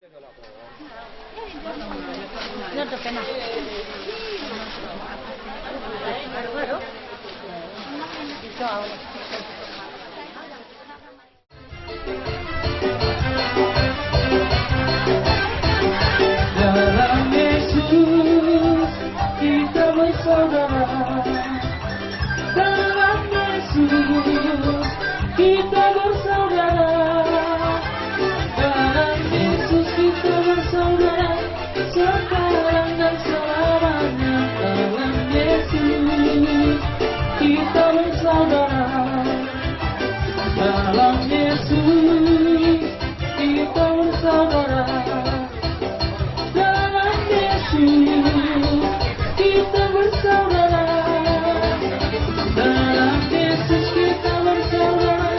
No te pena. Dalam Yesus kita bersaudara. Dalam Yesus kita bersaudara. Dalam Yesus kita bersaudara. Sekarang dan selamanya. Dalam Yesus kita bersaudara. Dalam Yesus kita bersaudara. Dalam Yesus kita bersaudara. Dalam Yesus kita bersaudara.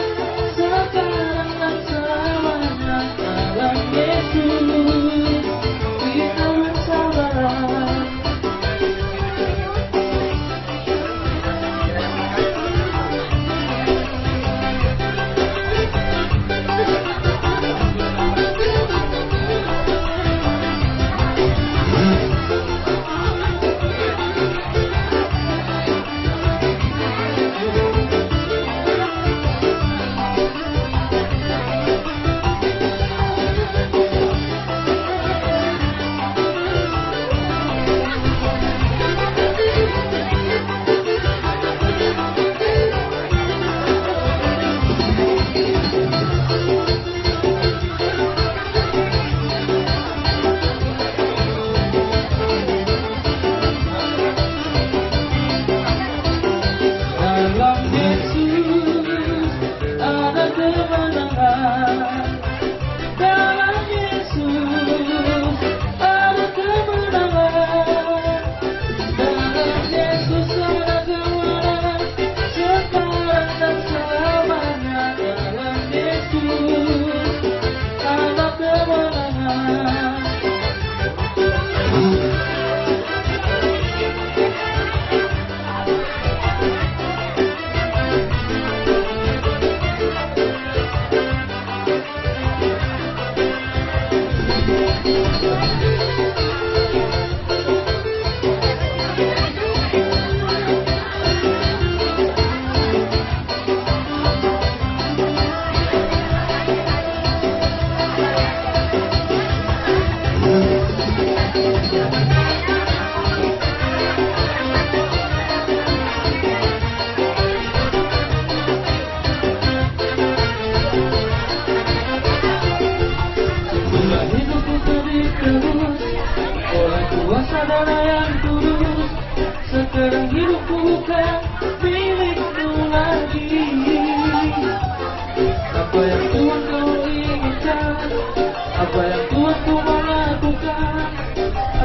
Sekarang dan selamanya. Dalam Yesus kita bersaudara. Dalam Yesus ada kemenangan. Dalam Yesus ada kemenangan. Dalam Yesus ada kemenangan. Sekarang dan selamanya. Dalam Yesus ada kemenangan. Mula hidupku terus oleh kuasa darah yang kudus. Sekarang hidupku bukan milikku lagi. Apa yang Tuhan kau inginkan, apa yang Tuhan ku mau lakukan,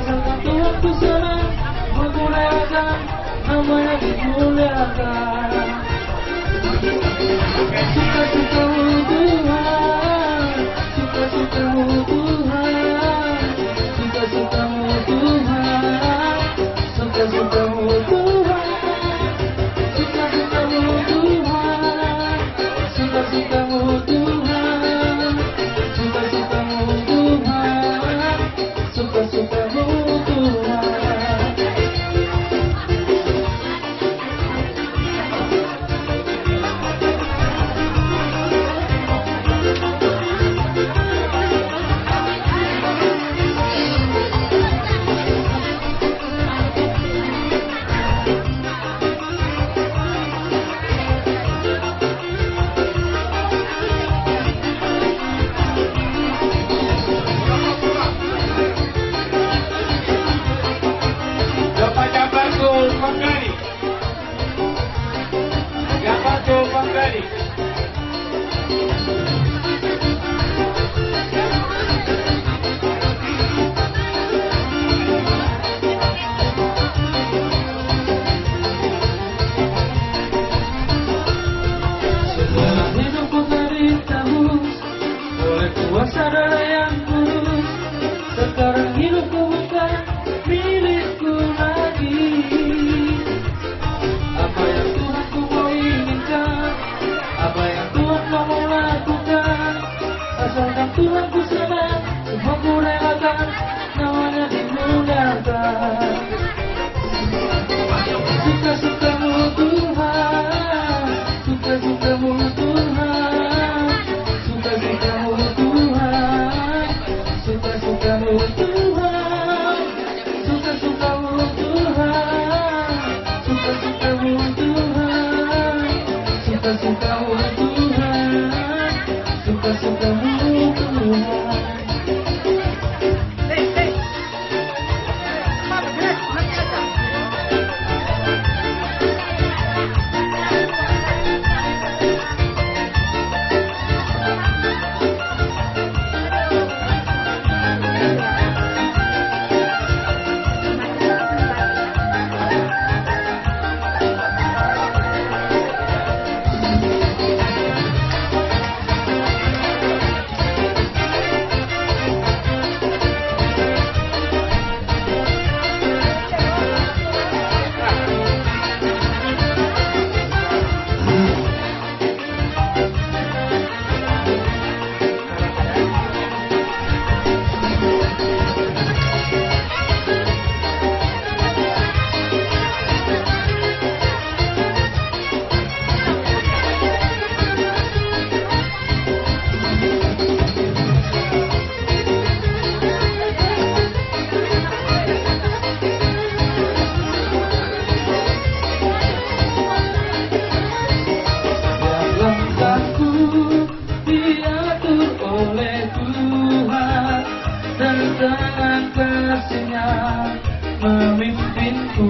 asalkan Tuhan ku senang menggunakan namanya dimuliakan. Suka-sukamu Tuhan, suka-sukamu Tuhan, suka-sukamu Tuhan, suka-sukamu Tuhan, suka-sukamu Tuhan, suka-sukamu Tuhan, suka-sukamu Tuhan, suka-sukamu Tuhan.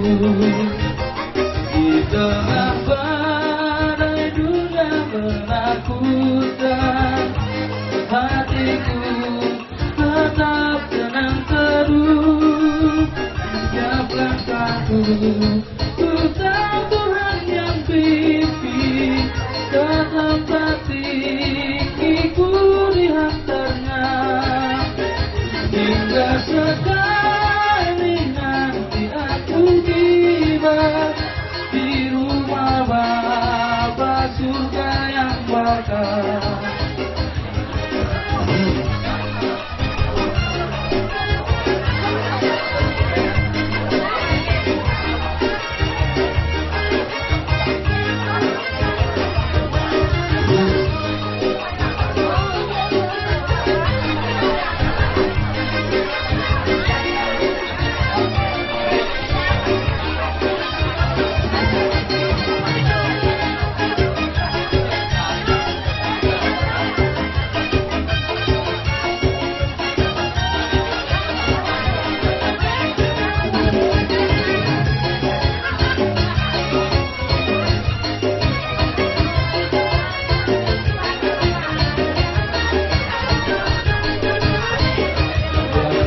Di tengah badai dunia menakutkan, hatiku tetap tenang teduh. Setiap langkahku ku tahu Tuhan yang pimpin, ke tempat tinggiku dihantarnya. Hingga sekali nanti aku tiba di rumah Bapa surga yang bakal.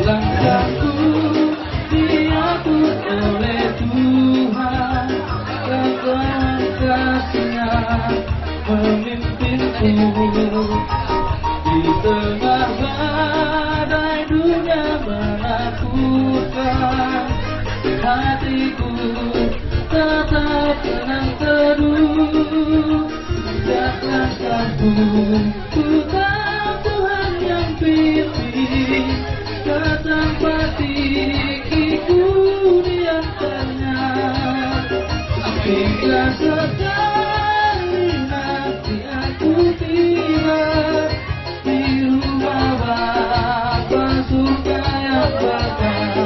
Langkahku diatur oleh Tuhan, Tuhan kasih-Nya memimpinku. Di tengah badai dunia menakutkan, hatiku tetap tenang teduh. Setiap langkahku ku tahu Tuhan yang pimpin, ke tempat tinggiku diantarnya. Hingga sekali nanti aku tiba di rumah Bapa surga yang bakal.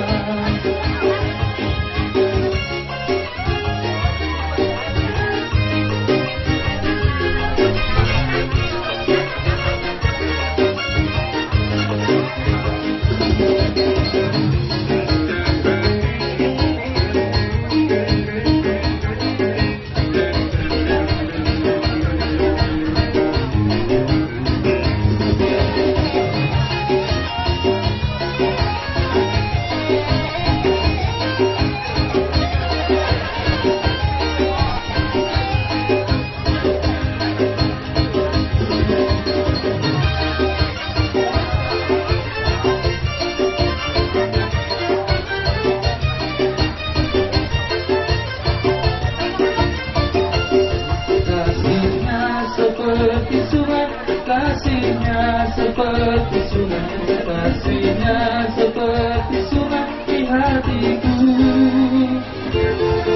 Seperti sungai, kasih-Nya seperti sungai, kasih-Nya seperti sungai di hatiku.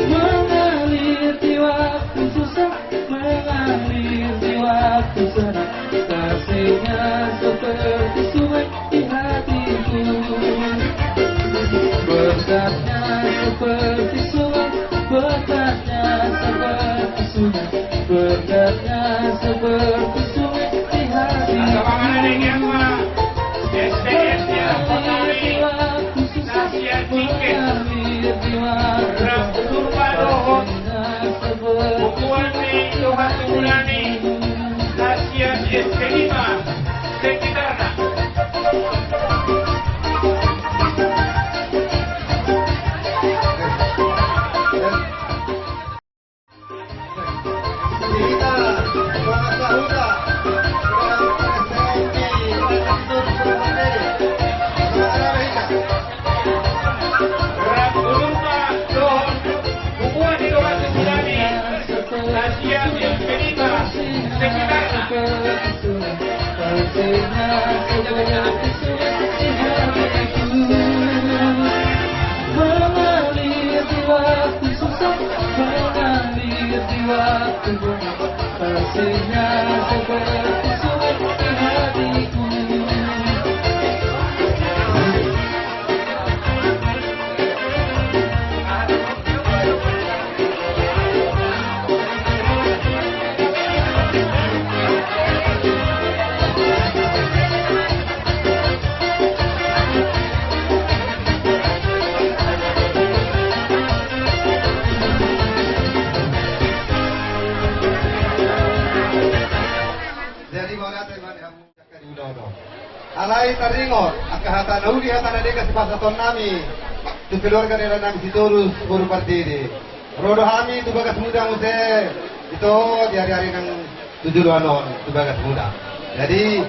Mengalir di waktu susah, mengalir di waktu senang, kasih-Nya seperti sungai di hatiku. Berkat-Nya seperti sungai, berkat-Nya seperti sungai, berkat-Nya seperti sungai di hatiku. Mengalir di waktu susah, mengalir di waktu mengalir di waktu susah, mengalir di waktu berat, kasih-Nya seperti sungai di hatiku. Nono. Alai taringot, akahata nauli hata nadeka si pasaton nami. Tu keluarga nila nami si Torus Buru Partidi. Rodo kami tu bagas muda muse. Itu di hari-hari ng 7 Luanon, tu bagas muda. Jadi,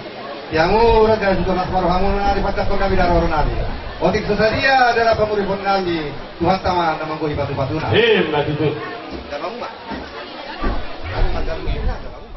yamu raga sudah nasmaru hamu na di pasaton kami daroro nami. Otik sesadia adalah pemuripun kami. Tuhan sama namangku ibatu-batuna. Mbak Tutut. Jangan mak. Kami macam ini jangan mak.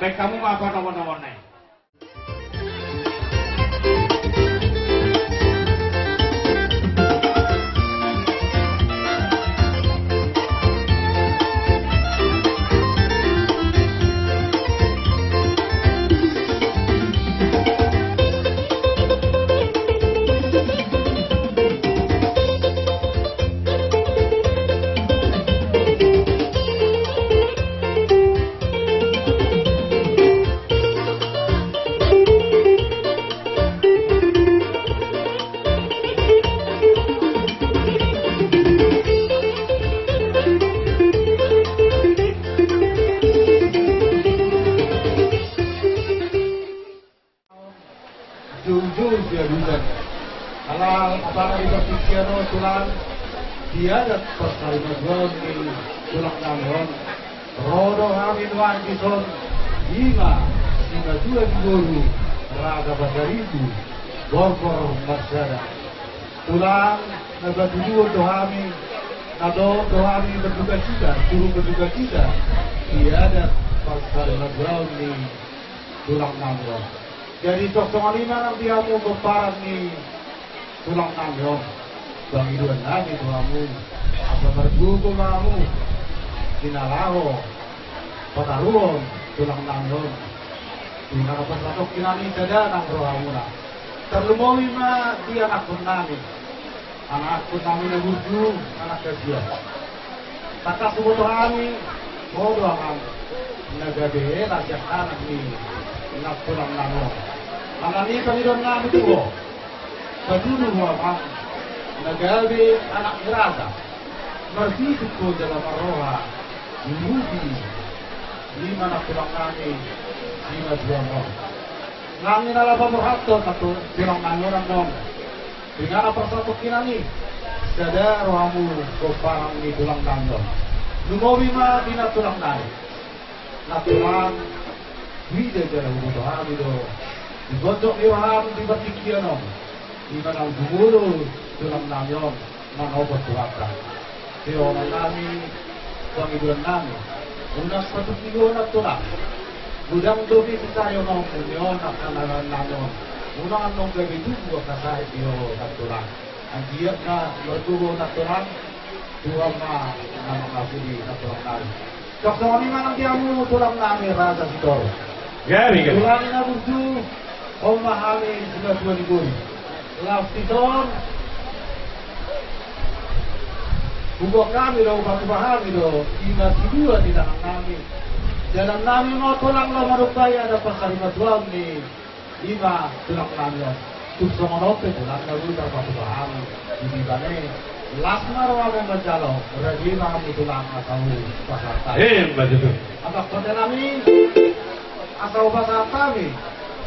baik kamu mah apa nomor-nomor nih. Jujur dia bukan. Kalau apa di berpikir tulang dia ada persaingan di tulang tangan. Rodo hamil wangi son lima hingga dua guru raga bahasa ribu borkor masyada. Tulang naga dulu dohami nado dohami berduka cita suruh berduka cita. Dia ada persaingan di tulang tangan. Jadi 05 nanti kamu berparang nih tulang tangan bang iduan lagi kamu apa berbuku kamu kinalaho pataruon tulang tangan tinggal apa satu kinani saja nang rohamuna terlumowi mah dia anak pun yang lucu anak kerja tak sebut kami mau doang nagade rakyat anak nih nak tulang tangan Alami pangidon namin ito, padulong mo ang nagabi anak nirata, martisit ko dalam maroha, yumubi, lima na tulang namin, lima dua mo. Nangin alapa mo hato, na tulang namin ang nong, tingala persatok kinani, sada rohamu ko parang ni tulang namin. Lumawi ma din na tulang namin, na tulang, hindi dala mo ito, Digodok iwaham di batikianom, di manang gumulo tulang namin, manobot tuwaka. Pero namin, pangibulan namin, unas patukiyon at tulang, budang dobi tayo ng union at kanalan namin, unang anong gabidugo kasahit iyo at tulang. Ang giyak na berdugo at tulang, tuwang na mga puli at tulang namin. Kaksa kami manang diyamu tulang namin, Raja Sidoro. Gari, gari. Tulang na burdu, memahami juga dua ribu. Lafidon, buku kami loh, baku pahami loh. Lima dua di dalam kami. Dalam kami mau tulang loh merupaya ada pasal 52 nih. Lima tulang kami. Tukso monope tulang lalu baku pahami. Di mana? Lasmar wae menjalo. Berarti kami tulang atau pasal tadi. Betul. Apa pada kami? Atau pasal kami?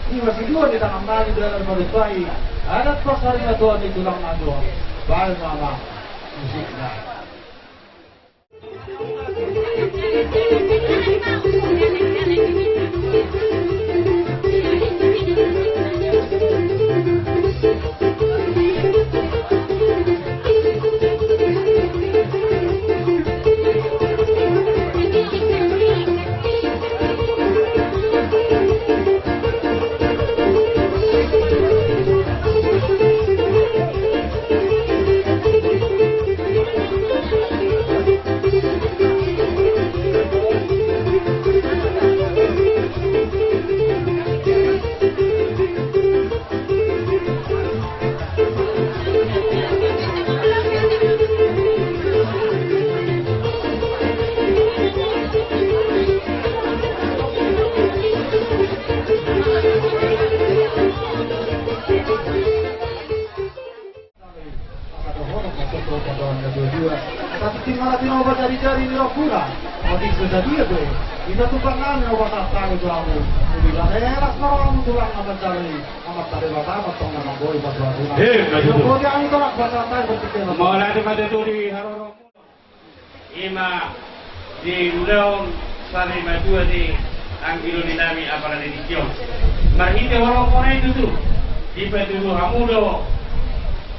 Ini masih dua di tangan mali dalam merupai. Ada pasalnya Tuhan di tulang nado. Baik mama musiknya. Tapi tinggal natin obat dari-dari ni Rapura. Mati sudah dia tu. Kita tukang namin obat apa itu kamu. Bilang enak kalau kamu tulang amat cari amat tadi bata amat tong nama boy batu Rapura. Kalau dia ini tolak bata apa berpikir. Mulai daripada tu di Haroro. Ima di Ulaun Sari Madua di Anggilo di Nami apalagi di Kiong. Marhite orang kona itu tu. Di Pedulu Hamudo.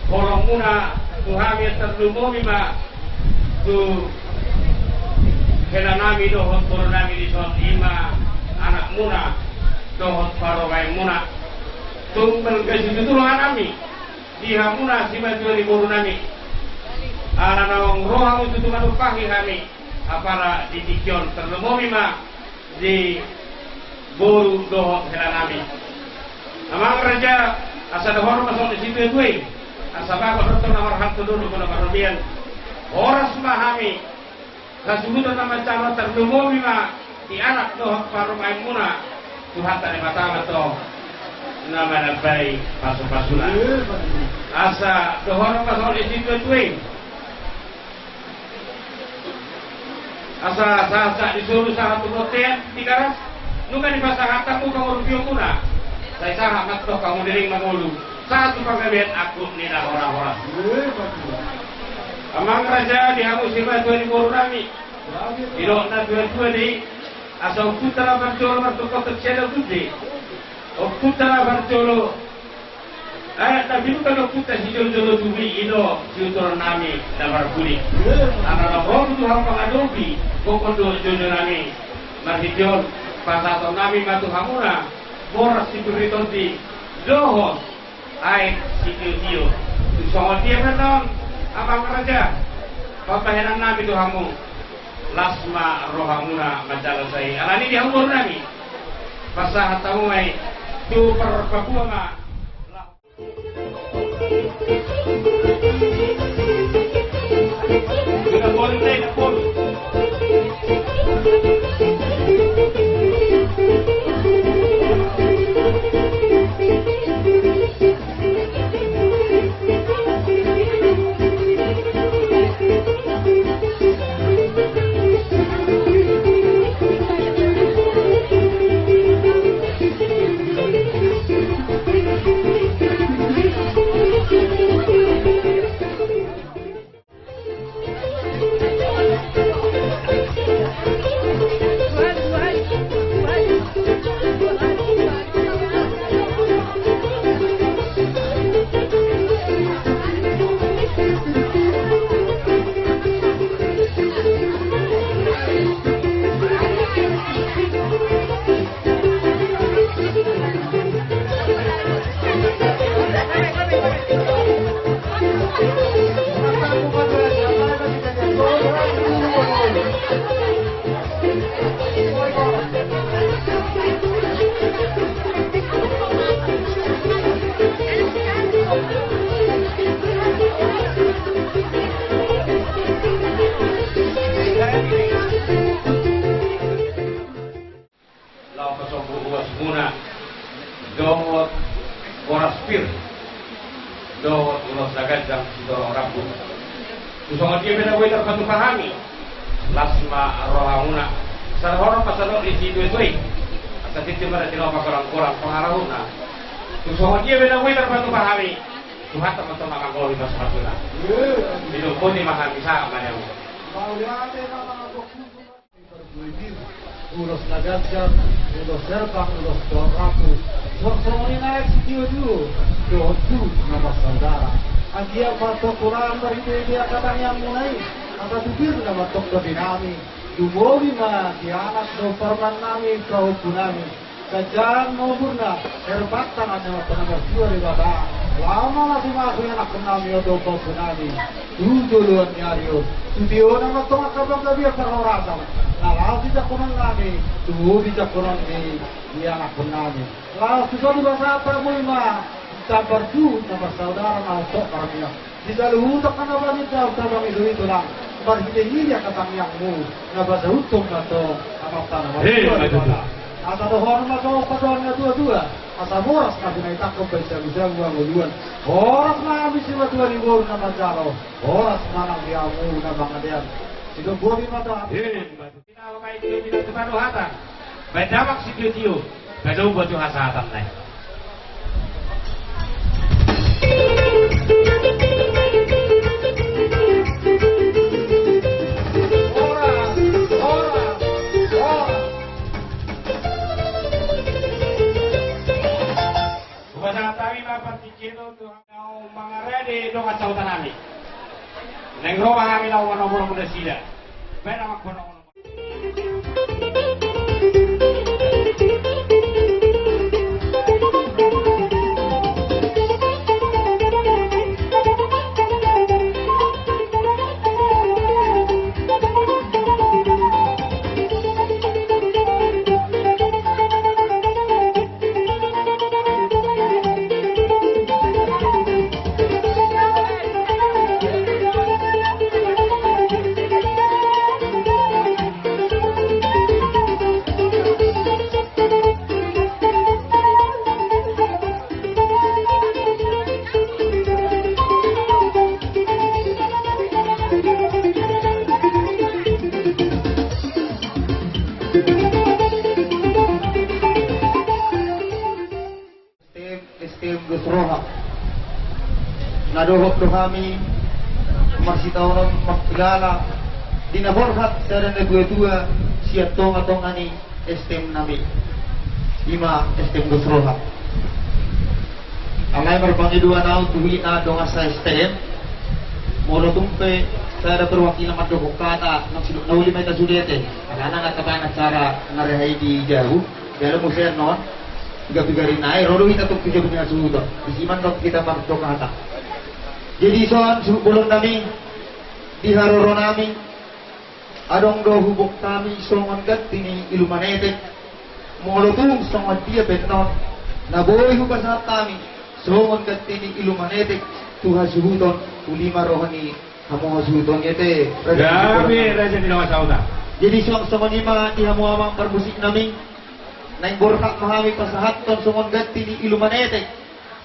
Orang muna Tuhan terlumo mima tu kena nami do hotor nami di soal ima anak muna dohot paromai muna tumbel kesitutulungan nami diha muna si baju di boru nami anak nawang rohang itu tuh pahi kami apara di dikion terlemomi ma di boru dohot hela nami amang raja asa dohor masuk di situ itu asa bapak dokter nomor hantu dulu pada parobian horas mahami kasubutan nama cara terlemomi ma di anak dohot paromai muna Tuhan tak dimatama toh nama nabai pasu-pasulan asa dohor pasal isi tuing asa disuruh sahat tumoten tikaras nuka di pasang hatamu kamu rupio muna saya sahat toh kamu dering mangulu satu panggabian aku nina orang-orang amang raja dihamu sirma tuan di boru nami idok na tuan di asa putra barjolo martukau tercela gede putra barjolo tapi bukan putra si jolo tubi ido si utor nami dabar kuli anak orang tu ham pangadobi pokok jolo nami marhijon pasato nami matu hamuna boras si turitonti dohon ai si dio songot dia benon abang raja papahenan nami tu hamu lasma rohamuna majalah saya alani dia umur nami pasah tahu mai tu per Papua ma kita boleh naik pun muna dohot boraspir dohot ulos dagadang sidorong rabu kusongot dia beda wei terbantu pahami lasma rohamuna sarhorong pasal di situ itu atas itu pada tidak orang pengarahuna kusongot dia beda wei terbantu pahami Tuhan teman-teman akan kalau kita sepatutnya hidup pun dimahami sama yang ulos nagadgan, ulos serbang, ulos doraku. Semua naik video dulu, dodu nama saudara. Dia pasok Quran dari dia kata yang mulai, kata tubir nama dokter dinami. Dumobi ma dia anak doperman nami kau punami. Kajaran maupuna herbatan hanya penamar dua di bawah. Lama masih masuk anak punami atau kau punami. Duluan nyario. Studio nama tongak kabang dia peroratan. Lalu tidak kurang nami, tuh tidak kurang ni dia anak punami. Lalu sudah di bahasa apa mulma? Sabar tu nama saudara mau sok karena di dalam untuk kan apa ni tahu tabang itu lah. Berhenti dia kata yangmu. Nama sehutum atau apa tanah. Asa dohor masuk padonnya dua-dua. Asa boras nabi naik takut bisa buang uluan. Boras nabi si dua ribu nama jaro. Boras mana diamu nama ngadian. Itu boleh mata. Kita pakai itu tidak separuh hata. Badamak si tiu, badau buat hasatan naik. Mangarede dong kacau tanami. Neng roba kami lawan nomor muda sida. Beda mak kono. Gus Roha. Nadohok do kami masih tawaran magkilala dinaborhat sa nagdua-dua siya tonga-tonga ni STM nami ima STM Gus Roha. Alay marbangi dua naon tuwi na donga sa STM molo tumpe sa perwakilan madokok kata ng siluk nauli may tasulete alana nga tabana cara ngarehay di jauh dalam museum non tiga-tiga rinay roro kita tuk tiga punya suhuto isiman dok kita magdok kata jadi soan bulon nami di haroro nami adong do hubok kami songon gat tini ilumanete molo tung songon dia benon naboy hubas kami songon gat tini ilumanete tuha suhuton ulima rohani hamo suhuton yete Gabi Raja Dinawa Sauda. jadi songon ima di hamo amang permusik nami naing borhak mahami pasahaton songon gat tini ilumanete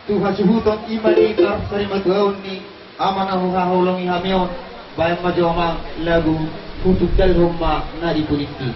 tuha suhuton ima ni kar sarimatuaon ni amanahu hahulong ihamion bayang majomang lagu untuk dal rumah nadi politik.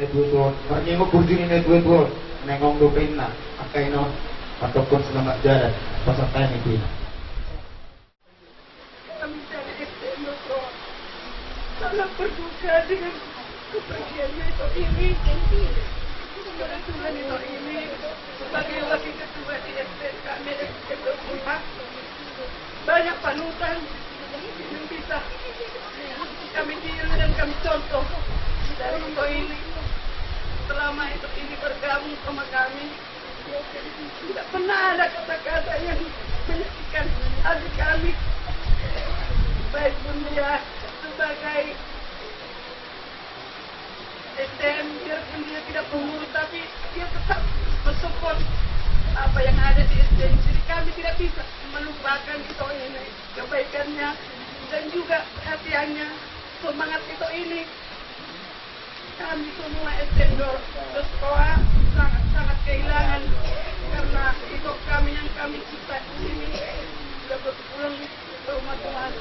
ne tuon pernyengok burjini ne tuon nengong dokain na akai no ataupun selamat jalan pasakan itu. Kami dari STM Nusa sangat berduka dengan kepergiannya itu ini. Kebetulan itu ini sebagai wakil ketua di STM kami STM Nusa banyak panutan yang bisa kami tiru dan kami contoh dari itu ini. Selama itu ini bergabung sama kami, tidak pernah ada kata-kata yang menyakitkan hati kami. Baik pun dia sebagai STM, biarpun dia tidak pengurus, tapi dia tetap mensupport apa yang ada di STM. Jadi kami tidak bisa melupakan itu ini, kebaikannya dan juga perhatiannya, semangat itu ini. Kami semua STM Doskoa sangat kehilangan karena itu kami yang kami cipta ini sudah berpulang ke rumah Tuhan.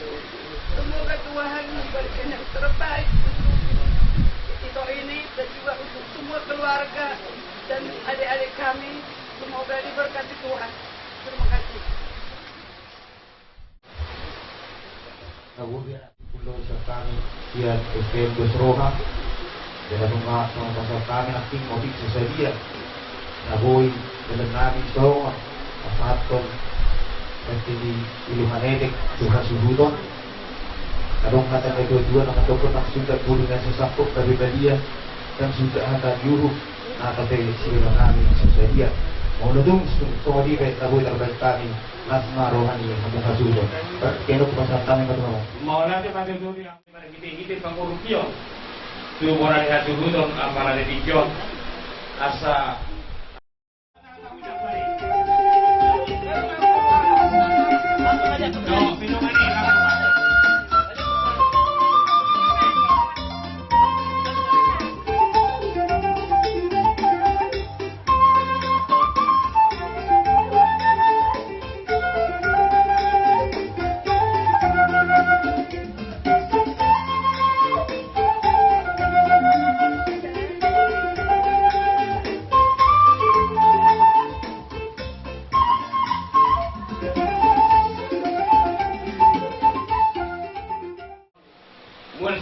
Semoga Tuhan memberikan yang terbaik untuk itu ini dan juga untuk semua keluarga dan adik-adik kami. Semoga diberkati Tuhan. Terima kasih. Nabuhi pulau sekali dia STM Dosroha dalam rumah sama kami nak tinggal di sesadia. Nabuhi dalam nabi soa asaton pasti di iluhan edek Tuhan suhuton. Kadang kata kedua nak ataupun nak sudah bulan sesakuk dari dia dan sudah ada yuruh nak kata iluhan nabi sesadia. Mau nudung semua di baik nabuhi terbaik kami. Lasma rohani yang kamu kasudo. Keno pasal kami ketemu. Mau nanti pada dulu yang pada kita pengurusio. Tu orang yang turun apalah di John asa. No, minuman ini.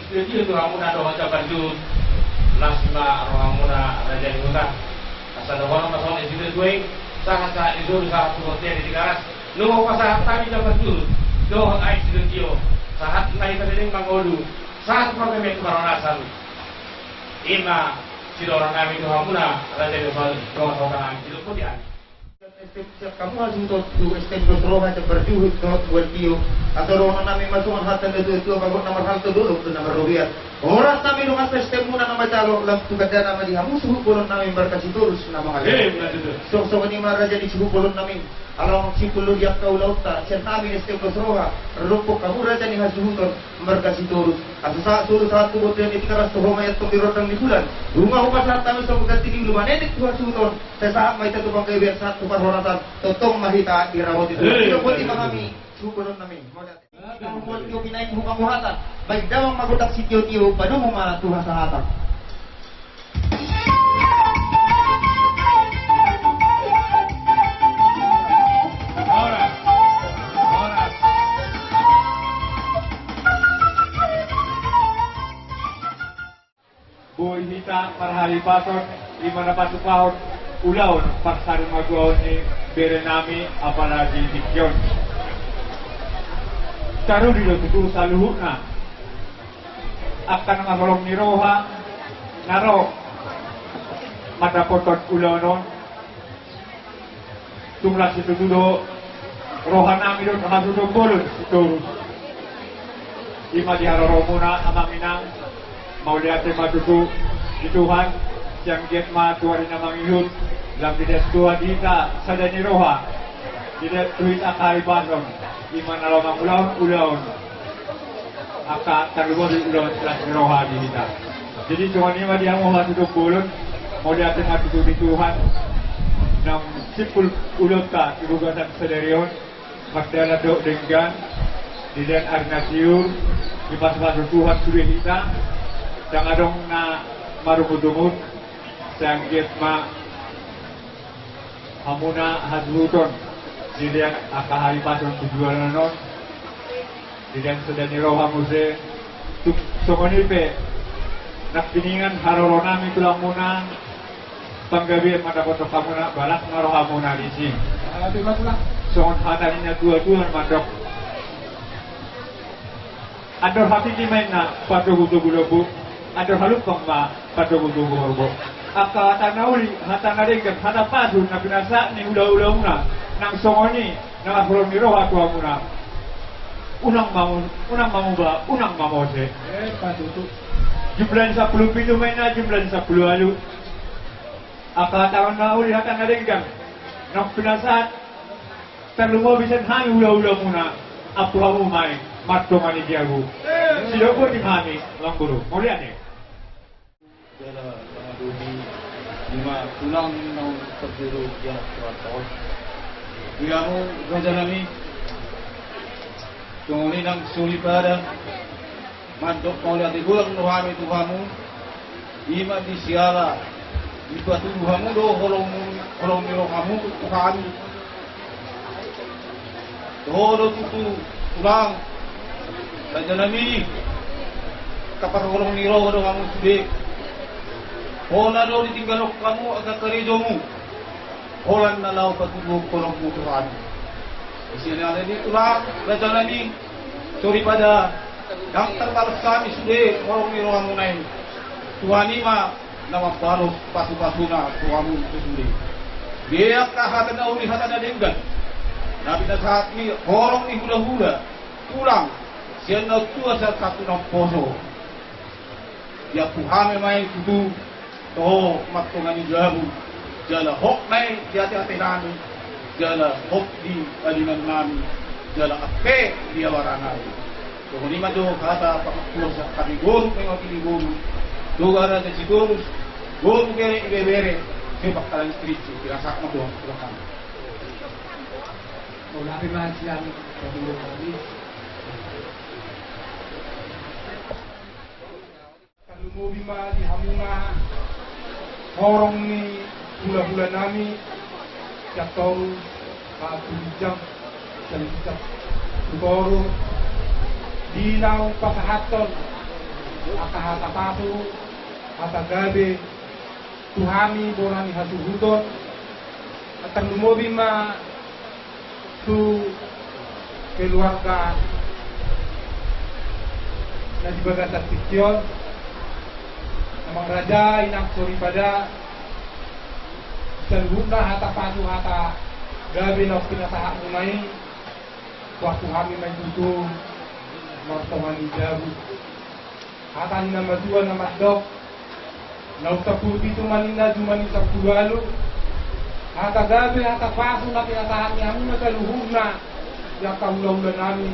Jadi itu ramuna doa cabaju lasma ramuna raja dimuta asal doa pasal di situ tuing sangat itu sangat hotel di garas nunggu pasal tadi cabaju doa air situ tio saat naik tadi mangodu saat program itu baronasan ima si orang kami itu ramuna raja doa kami itu putihan. Kamu harus untuk STM Dosroha seperti itu buat tio atau orang nami masukan hatan itu bagus nomor hal itu dulu tu nomor rupiah. Orang kami dengan STM muna nama calo lam tugas nama di hamu suhu bolon nami berkasih terus nama kali. So ini marah jadi suhu bolon nami. Along sipulu dia kau lauta sentami STM Dosroha rupuk kamu raja ni hasuhu ter berkasih terus. Atau saat turun satu hotel itu keras tu homa itu birotang di bulan. Rumah rumah saat kami so ganti di luar nenek tu hasuhu ter. Sesaat mai tu bangkai biar satu perhormatan totong mahita irawat itu. Kita pun memahami suhu bolon nami. Kamu buat kau pinain buka muhatan. Baik dawang magotak si tio-tio pada mumala Tuhan sahatan. Boy hita marhali paton lima na pasupahon ulaw paksar magaon ni berenami apalagi dikyon. Caro dilo tutu sa luhut na akan ngaholong ni Roha naro matapotot ulaw non tumlas itu tudo Roha nami doon nakasudong bolon ito ima dihararo muna amang inang mauliate matutu di Tuhan yang giat matuari namang iyut lang dides Tuhan dita sada ni Roha dides tuit akari basong iman alawang ulaon aka tarubo di ulaon selas ni Roha dita jadi Tuhan ima dia mau matutu bulun mauliate matutu di Tuhan ng sipul ulot ka ibugatan sa derion magdala do denggan dides Arnasiur di pas-pas Tuhan sudah kita yang adong na marumudumut sanggit ma hamuna hadluton dilihat akahari pasun tujuan non dilihat sedang roha muse tuk songonipe nak piningan haroronami tulang muna panggabi mata foto kamuna balak ngaroha muna di sini songon hataninya dua-dua mandok ador hati di mana pada gudu-gudu ador halupang ma pada gudu-gudu aka tanauli hatanadengkan hata padu na binasa ni ula-ula muna nang songoni nang afro ni roha tua muna unang mamu ba unang mamose padu jumlah 10 pintu mainnya jumlah 10 alu aka tahun nauli hatanadengkan nang binasa terlumo bisa hang ula-ula muna apu hamu mai matongani diagu siapa di mami langguru mau lihat nih Jala Ramaduni lima tulang nang terbiru yang teratur. Biamu gajalani tunguli nang suli pada mandok maulia di bulan nuhami tuhamu ima di siala di batu tuhamu do holong miro kamu tuhamu dohoro tutu tulang gajalani kapar holong miro do kamu sudah Hola do ditinggal kamu agak kerejomu. Holan na law patulog kolong mutuhan. Isini ala ni tulang bacalan ni suri pada yang terbalas kami sudah orang ni rohamu naik. Tuhan ni ma nama paruh pasu-pasuna tuamu sudah. Dia kahatan na uli hatan na denggan. Nabi na saat ni orang ni hula-hula tulang siya na tua sa satu ng poso. Ya Tuhan may tutu to matungani jamu jala hok nai di hati-hati nami jala hok di alingan nami jala ape di awaranai to ni ma do kata pakapuro sa kami guru kay wakili guru dugara sa sigurus guru kay ibebere kay bakalan street pirasa mo do kan wala pi man silang pagulong kami kalumubi ma di hamuna orang ni bulan-bulan nami tiap tahun jam selesai baru di nau pasahaton akahata pasu hata gabe tuhami borani hasuhuton akan lumobi ma tu keluarga na di Bagasa Tikyon Amang raja inang suri pada Selhuna hata pasu hata gabi na pinatahak munay waktu kami may tutu martomani jabu hata ni na madua na madok na utapu dito manina dumani sa puwalo hata gabi hata pasu na pinatahak ni kami nagaluhuna ya kaula-ula namin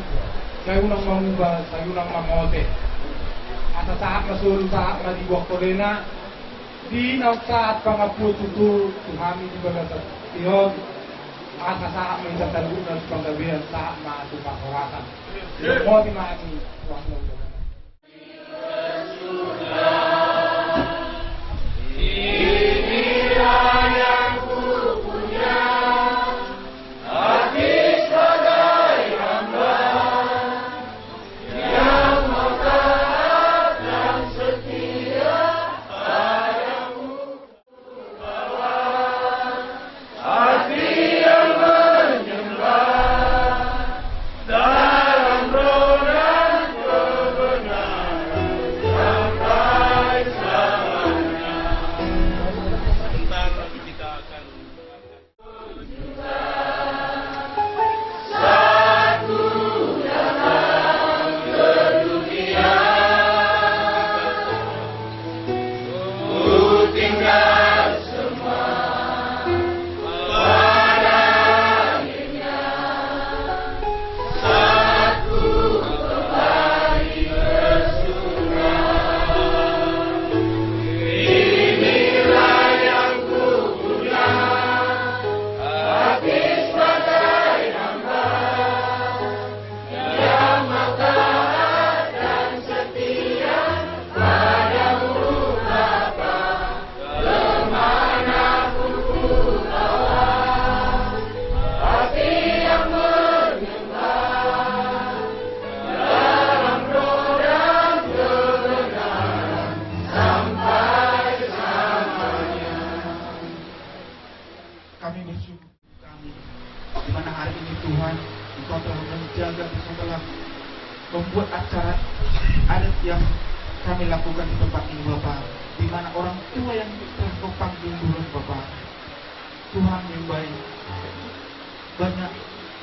kayo nang mamubas kayo nang mamote at saat masulong saat na diwak ko rin na di na saat pangapututu tuhami di Bagasa Tikyon at saat may satalun na panggabihan saat maatupakawasan mo di maami wak na ulo Dalam roda adat yang kami lakukan di tempat ini Bapak, di mana orang tua yang telah Kau panggil duluan Bapak. Tuhan yang baik, banyak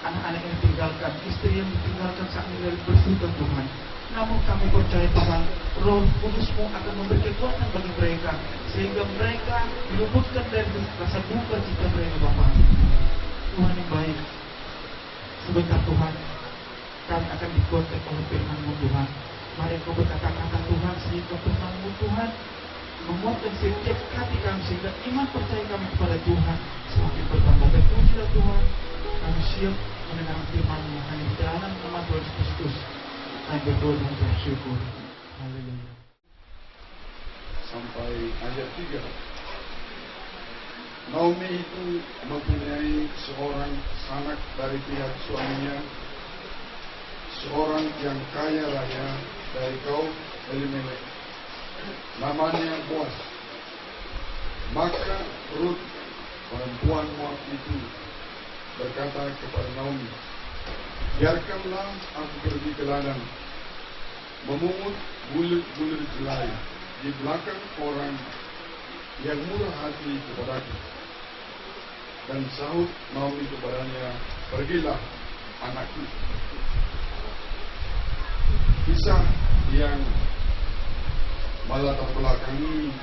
anak-anak yang ditinggalkan, istri yang ditinggalkan saat meninggal bersuka Tuhan. Namun kami percaya Tuhan, Roh Kudus-Mu akan memberi kekuatan bagi mereka, sehingga mereka diluputkan dari rasa duka cita mereka Bapak. Tuhan yang baik, sebentar Tuhan, kami akan dikuatkan oleh firman-Mu Tuhan. Mari Kau berkata-kata Tuhan, sehingga firman-Mu Tuhan menguatkan setiap hati kami, sehingga iman percaya kami kepada Tuhan semakin bertambah. Dan pujilah Tuhan, kami siap mendengar firman-Mu hanya di dalam nama Tuhan Yesus Kristus. Kami berdoa dan bersyukur. Haleluya. Sampai ayat 3. Naomi itu mempunyai seorang sanak dari pihak suaminya, seorang yang kaya raya dari kaum Elimelek, namanya Boaz. Maka Ruth, perempuan Moab itu, berkata kepada Naomi, biarkanlah aku pergi ke ladang, memungut bulir-bulir jelai di belakang orang yang murah hati kepadaku. Dan sahut Naomi kepadanya, pergilah anakku. Kisah yang melatar belakangi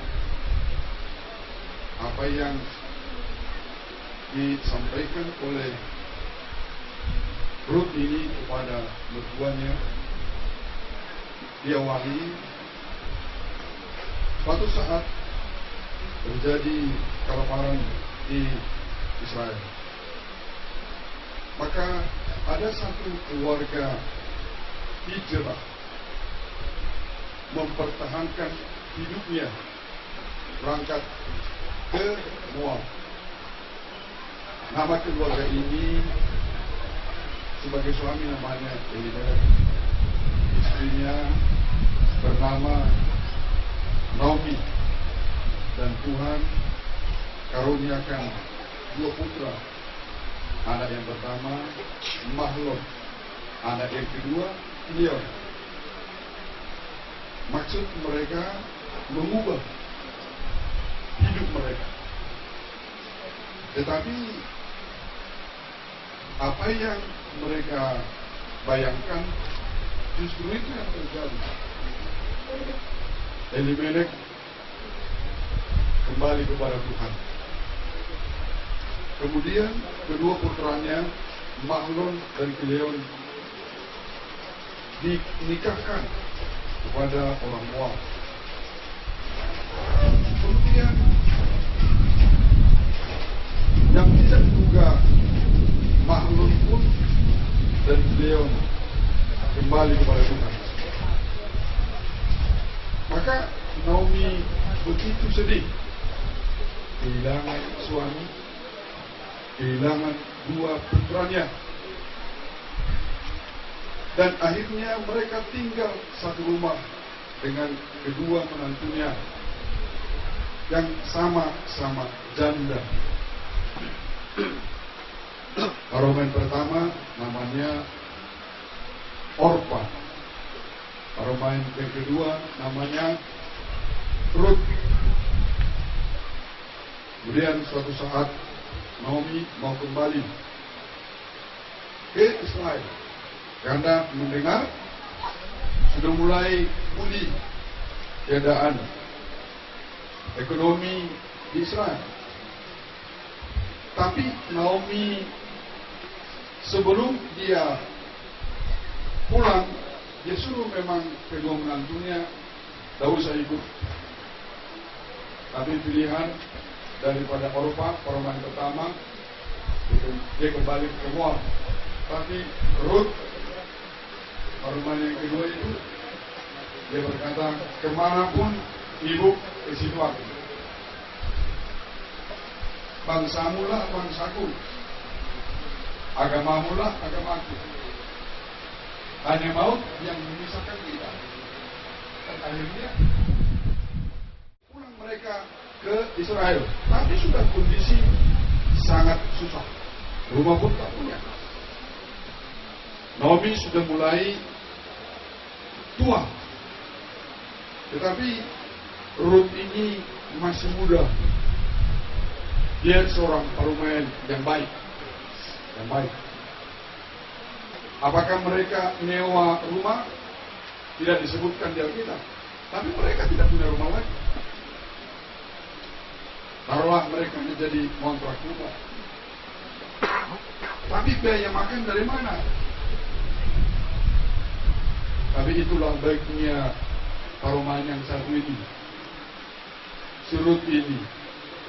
apa yang disampaikan oleh Ruth ini kepada mertuanya, diawali suatu saat terjadi kelaparan di Israel. Maka ada satu keluarga hijrah mempertahankan hidupnya, berangkat ke Moab. Nama keluarga ini sebagai suami namanya Elimelek, istrinya bernama Naomi, dan Tuhan karuniakan 2 putra. Anak yang pertama Mahlon, anak yang kedua Kilion. Maksud mereka mengubah hidup mereka. Tetapi apa yang mereka bayangkan justru itu yang terjadi. Elimelek kembali kepada Tuhan. Kemudian kedua putranya Mahlon dan Kilion dinikahkan kepada orang Moab. Kemudian yang tidak diduga, Mahlon pun dan Kilion kembali kepada Tuhan. Maka Naomi begitu sedih, kehilangan suami, kehilangan 2 putranya, dan akhirnya mereka tinggal satu rumah dengan kedua menantunya yang sama-sama janda. Paromen pertama namanya Orpa, paromen yang kedua namanya Ruth. Kemudian suatu saat Naomi mau kembali ke Israel karena mendengar sudah mulai pulih keadaan ekonomi di Israel. Tapi Naomi sebelum dia pulang, dia suruh memang kedua menantunya tidak usah ikut. Tapi pilihan daripada Orpa, paromen pertama, dia kembali ke Moab. Tapi Ruth, paromen yang kedua itu, dia berkata, kemanapun ibu, ke situ aku. Bangsamulah bangsaku, agamamulah agamaku. Hanya maut yang memisahkan kita. Dan akhirnya pulang mereka ke Israel, tapi sudah kondisi sangat susah. Rumah pun tak punya. Naomi sudah mulai tua, Tetapi Ruth ini masih muda. Dia seorang parumayan yang baik. Yang baik. Apakah mereka nyewa rumah? Tidak disebutkan di Alkitab. Tapi mereka tidak punya rumah lagi. Taruhlah mereka menjadi kontrak rumah. Tapi biaya makan dari mana? Tapi itulah baiknya parumahan yang satu ini. Surut ini,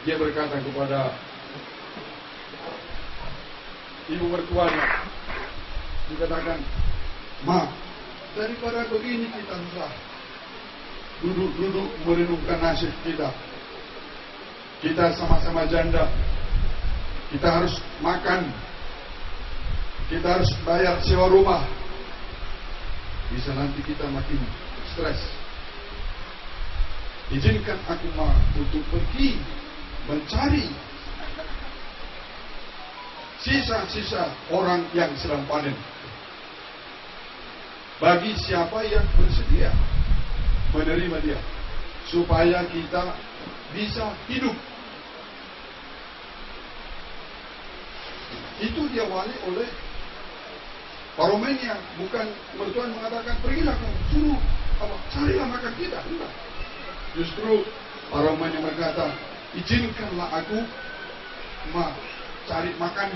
dia berkata kepada ibu mertuanya, dikatakan, "Ma, daripada begini kita susah duduk-duduk merenungkan nasib kita. Kita sama-sama janda. Kita harus makan. Kita harus bayar sewa rumah. Bisa nanti kita makin stres. Izinkan aku untuk pergi mencari sisa-sisa orang yang sedang panen. Bagi siapa yang bersedia menerima dia, supaya kita bisa hidup." Itu diawali oleh parumainnya, bukan mertuan mengatakan, "Pergilah kamu, suruh carilah makan kita." Enggak. Justru parumainnya berkata, "Izinkanlah aku cari makan."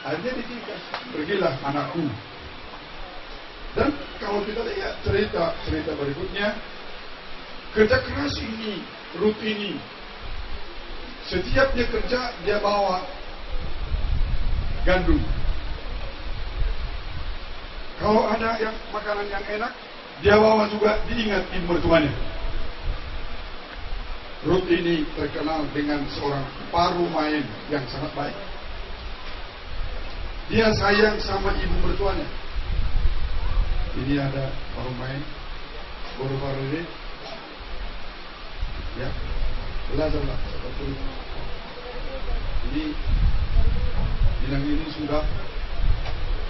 Akhirnya diizinkan, "Pergilah anakku." Dan kalau kita lihat cerita berikutnya, kerja keras ini, Ruth ini, setiap dia kerja, dia bawa gandum. Kalau ada yang makanan yang enak, dia bawa juga, diingat ibu mertuanya. Ruth ini terkenal dengan seorang parumain yang sangat baik. Dia sayang sama ibu mertuanya. Ini ada parumain baru-baru ini, ya, belajarlah seperti itu. Ini bilang ini sudah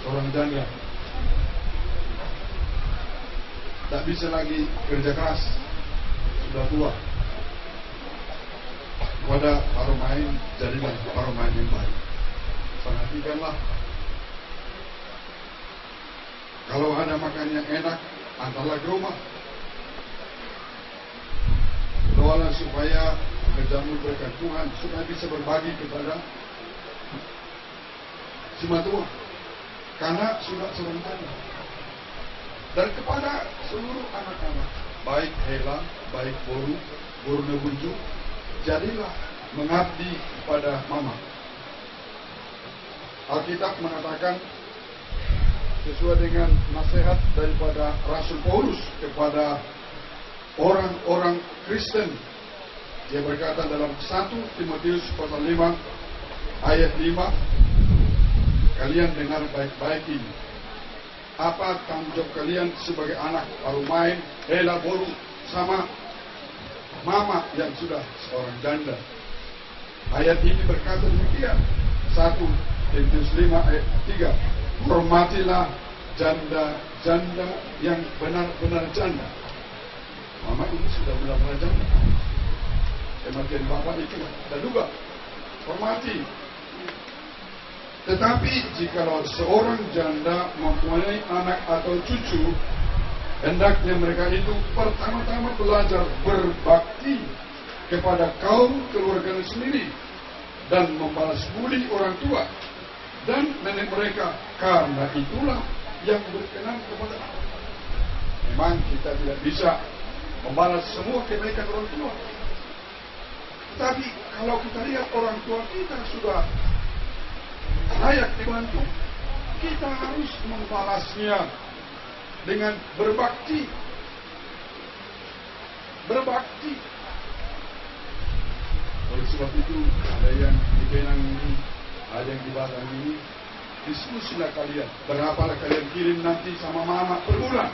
seorang janda, tak bisa lagi kerja keras, sudah tua. Kepada parumain, jadilah parumain yang baik. Perhatikanlah, kalau ada makan yang enak, antarlah ke rumah. Doalah supaya kerjamu berkat Tuhan, supaya bisa berbagi kepada si matua, karena sudah sebenarnya. Dan kepada seluruh anak-anak, baik Hela, baik Boru Nebunju, jadilah mengabdi kepada mama. Alkitab mengatakan, sesuai dengan nasihat daripada Rasul Paulus kepada orang-orang Kristen, dia berkata dalam 1 Timotius pasal 5 ayat 5, "Kalian dengar baik-baik ini. Apa tanggung jawab kalian sebagai anak parumain, Hela, Boru, sama mama yang sudah seorang janda." Ayat ini berkata demikian, 1 Timotius 5 ayat 3, "Hormatilah janda-janda yang benar-benar janda." Mama ini sudah benar-benar janda. Kematian bapak itu dan juga hormati. Tetapi jikalau seorang janda mempunyai anak atau cucu, hendaknya mereka itu pertama-tama belajar berbakti kepada kaum keluarganya sendiri dan membalas budi orang tua dan nenek mereka, karena itulah yang berkenan kepada Allah. Memang kita tidak bisa membalas semua kebaikan orang tua, tetapi kalau kita lihat orang tua kita sudah layak dibantu, kita harus membalasnya dengan berbakti. Oleh sebab itu, ada yang di Penang ini, ada yang di Batam ini, diskusilah kalian, berapa kalian kirim nanti sama mama per bulan,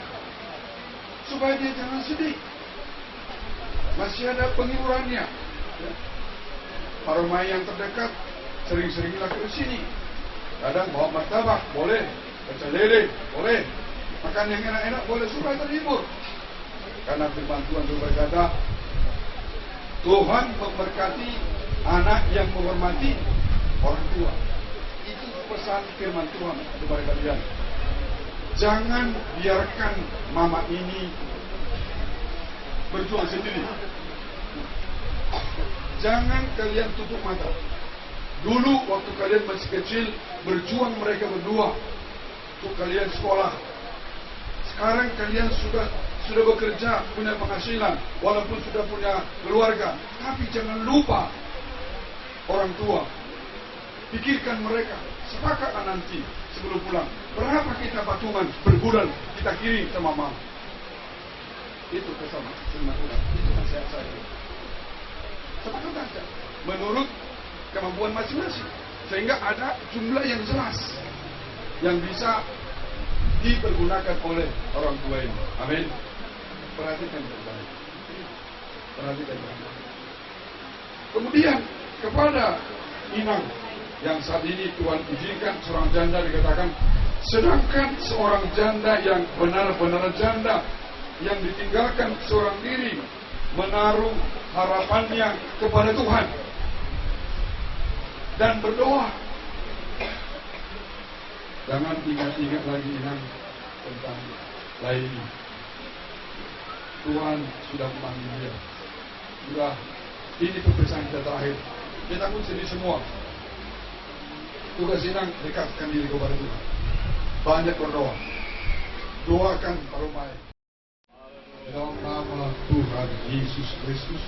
supaya dia jangan sedih. Masih ada pengiurannya. Ya. Parumain yang terdekat, sering-seringlah ke sini. Kadang bawa martabak, boleh. Pecel lele, boleh. Makan yang enak-enak, boleh, supaya terhibur. Karena firman Tuhan itu berkata, Tuhan memberkati anak yang menghormati orang tua. Itu pesan firman Tuhan kepada kalian. Jangan biarkan mama ini berjuang sendiri. Jangan kalian tutup mata. Dulu waktu kalian masih kecil, berjuang mereka berdua untuk kalian sekolah. Sekarang kalian sudah bekerja, punya penghasilan, walaupun sudah punya keluarga. Tapi jangan lupa orang tua. Pikirkan mereka. Sepakatlah nanti sebelum pulang, berapa kita patungan per bulan kita kirim sama mama. Itu kesama firman Tuhan. Itu nasihat saya. Sepakat saja menurut kemampuan masing-masing, sehingga ada jumlah yang jelas yang bisa dipergunakan oleh orang tua ini. Amin. Perhatikan baik-baik. Perhatikan baik-baik. Kemudian kepada Inang yang saat ini Tuhan izinkan seorang janda dikatakan, sedangkan seorang janda yang benar-benar janda yang ditinggalkan seorang diri menaruh harapannya kepada Tuhan dan berdoa. Jangan ingat-ingat lagi Inang tentang Laini. Tuhan sudah memanggil dia. Sudah, ini pepesan kita terakhir. Kita pun sedih semua. Tugas Inang dekatkan diri kepada Tuhan. Banyak berdoa. Doakan Paromai. Dalam nama Tuhan Yesus Kristus,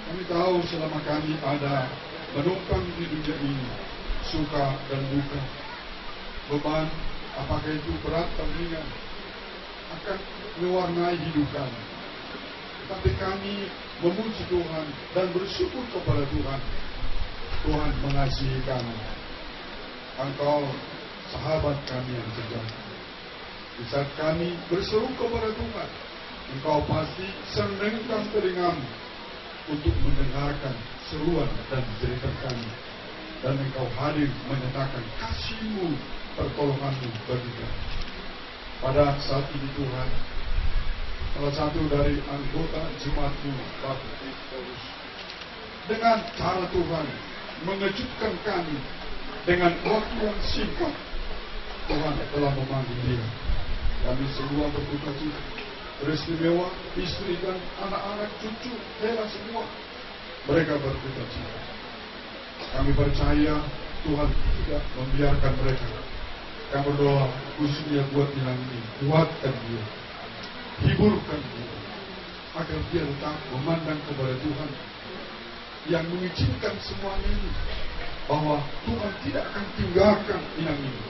kami tahu selama kami ada menumpang di dunia ini, suka dan duka, beban, apakah itu berat atau ringan, akan mewarnai hidup kami. Tapi kami memuji Tuhan dan bersyukur kepada Tuhan. Tuhan mengasihi kami. Engkau sahabat kami yang sejati. Di saat kami berseru kepada Tuhan, Engkau pasti senangkan telingamu untuk mendengarkan seruan dan cerita kami. Dan Engkau hadir menyatakan kasih-Mu, pertolongan-Mu bagi kami. Pada saat ini Tuhan, salah satu dari anggota jemaat-Mu, Bapak Paulus, dengan cara Tuhan mengejutkan kami dengan waktu yang singkat, Tuhan telah memanggil dia. Kami semua berduka cita, beristimewa istri dan anak-anak cucu, Hera semua, mereka berduka cita. Kami percaya Tuhan tidak membiarkan mereka. Kami berdoa khususnya buat Inang ini, kuatkan dia, hiburkan dia, agar dia tetap memandang kepada Tuhan yang mengizinkan semua ini, bahwa Tuhan tidak akan tinggalkan Inang ini.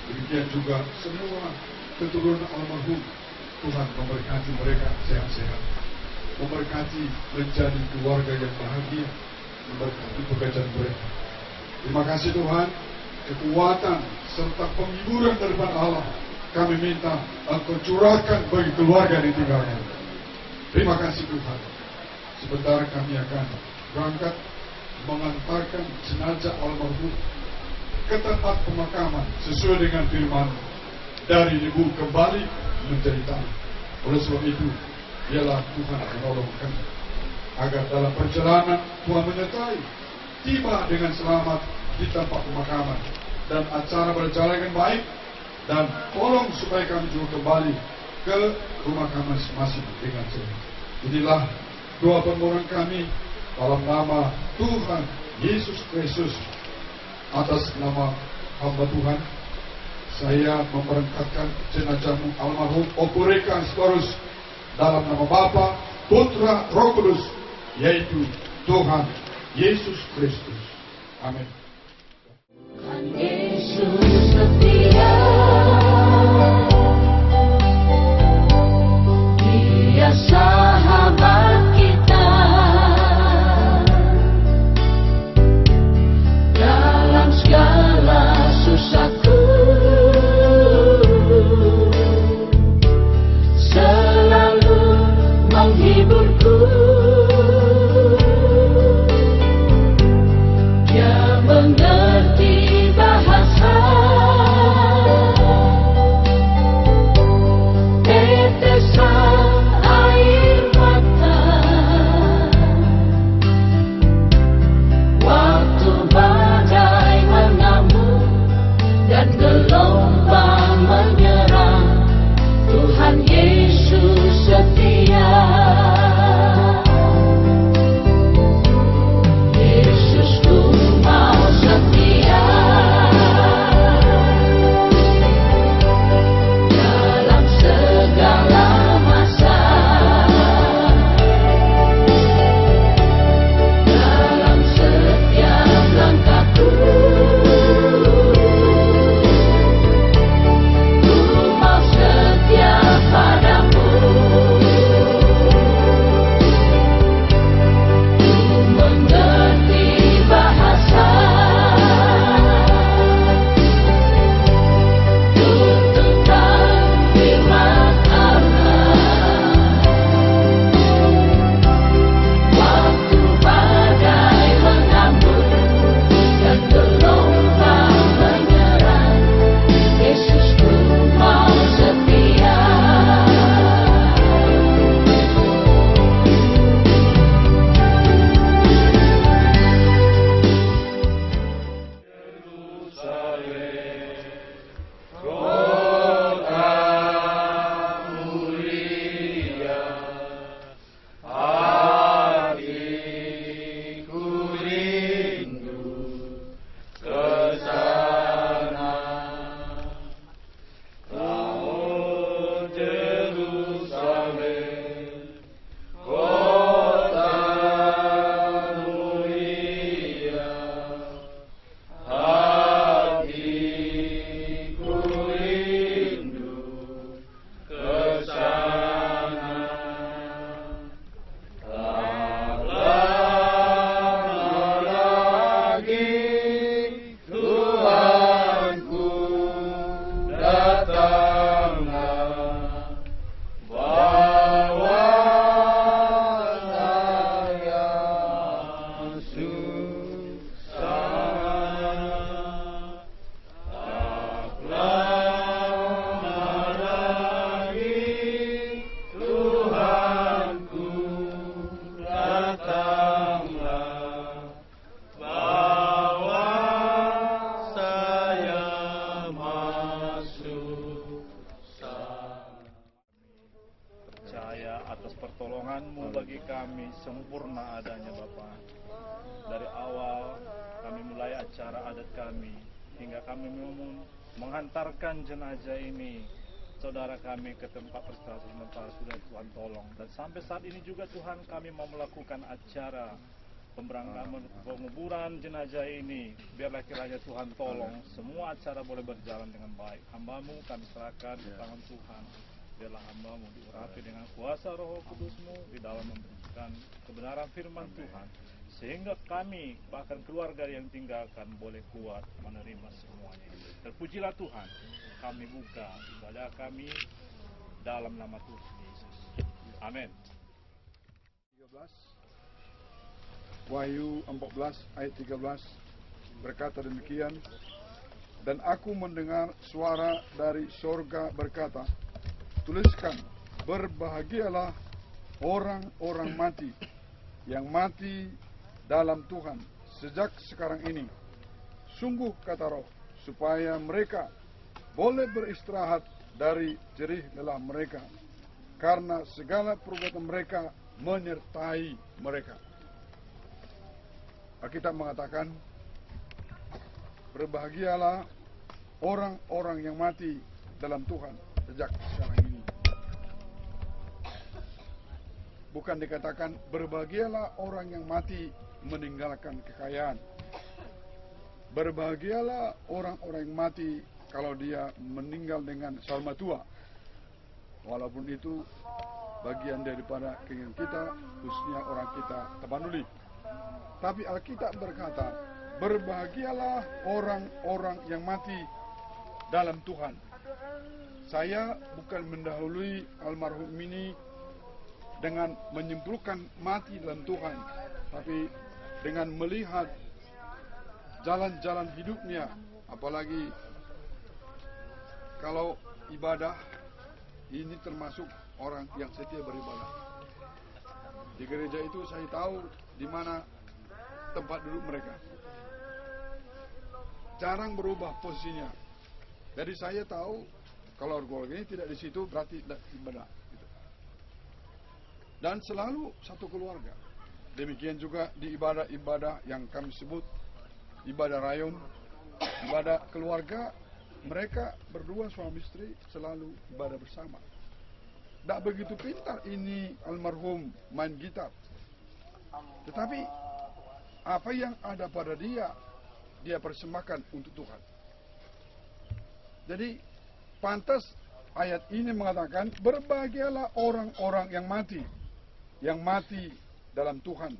Demikian juga semua keturunan almarhum, Tuhan memberkati mereka sehat-sehat, memberkati menjadi keluarga yang bahagia, memberkati pekerjaan mereka. Terima kasih Tuhan, kekuatan serta penghiburan daripada Allah kami minta Engkau curahkan bagi keluarga yang ditinggalkan. Terima kasih Tuhan. Sebentar kami akan berangkat mengantarkan jenazah almarhum ke tempat pemakaman sesuai dengan firman, dari debu kembali menjadi tanah. Oleh sebab itu, biarlah Tuhan menolong kami agar dalam perjalanan Tuhan menyertai, tiba dengan selamat di tempat pemakaman dan acara berjalan dengan baik, dan tolong supaya kami juga kembali ke rumah kami masing-masing dengan sehat. Inilah doa permohonan kami dalam nama Tuhan Yesus Kristus. Atas nama hamba Tuhan, saya memberangkatkan jenazahmu almarhum Opureka Storus dalam nama Bapa, Putra, Roh Kudus, yaitu Tuhan Yesus Kristus. Amin. Yesus setia, Dia sahabat kita. Dalam segala susahku, selalu menghiburku. Dia mengerti bahasa atas pertolongan-Mu bagi kami sempurna adanya Bapa. Dari awal kami mulai acara adat kami hingga kami menghantarkan jenazah ini saudara kami ke tempat persekutuan sementara sudah Tuhan tolong. Dan sampai saat ini juga Tuhan kami mau melakukan acara penguburan jenazah ini. Biarlah kiranya Tuhan tolong semua acara boleh berjalan dengan baik. Hamba-Mu kami serahkan di tangan Tuhan. Biarlah hamba-Mu diurapi dengan kuasa Roh Kudus-Mu di dalam memberikan kebenaran firman Tuhan, sehingga kami bahkan keluarga yang tinggalkan boleh kuat menerima semuanya. Terpujilah Tuhan. Kami buka ibadah kami dalam nama Tuhan Yesus. Amin. 13 Wahyu 14 ayat 13 berkata demikian, dan aku mendengar suara dari sorga berkata, tuliskan, berbahagialah orang-orang mati yang mati dalam Tuhan sejak sekarang ini. Sungguh kata Roh, supaya mereka boleh beristirahat dari jerih lelah mereka, karena segala perbuatan mereka menyertai mereka. Alkitab mengatakan, berbahagialah orang-orang yang mati dalam Tuhan sejak sekarang ini. Bukan dikatakan berbahagialah orang yang mati meninggalkan kekayaan. Berbahagialah orang-orang yang mati kalau dia meninggal dengan salma tua. Walaupun itu bagian daripada keinginan kita, khususnya orang kita Tapanuli. Tapi Alkitab berkata, berbahagialah orang-orang yang mati dalam Tuhan. Saya bukan mendahului almarhum ini dengan menyimpulkan mati dalam Tuhan, tapi dengan melihat jalan-jalan hidupnya, apalagi kalau ibadah, ini termasuk orang yang setia beribadah. Di gereja itu saya tahu di mana tempat duduk mereka. Jarang berubah posisinya. Jadi saya tahu kalau keluarga ini tidak di situ berarti tidak ibadah. Dan selalu satu keluarga. Demikian juga di ibadah-ibadah yang kami sebut ibadah rayom, ibadah keluarga, mereka berdua suami istri selalu ibadah bersama. Tak begitu pintar ini almarhum main gitar, tetapi apa yang ada pada dia persembahkan untuk Tuhan. Jadi pantas ayat ini mengatakan, berbahagialah orang-orang yang mati dalam Tuhan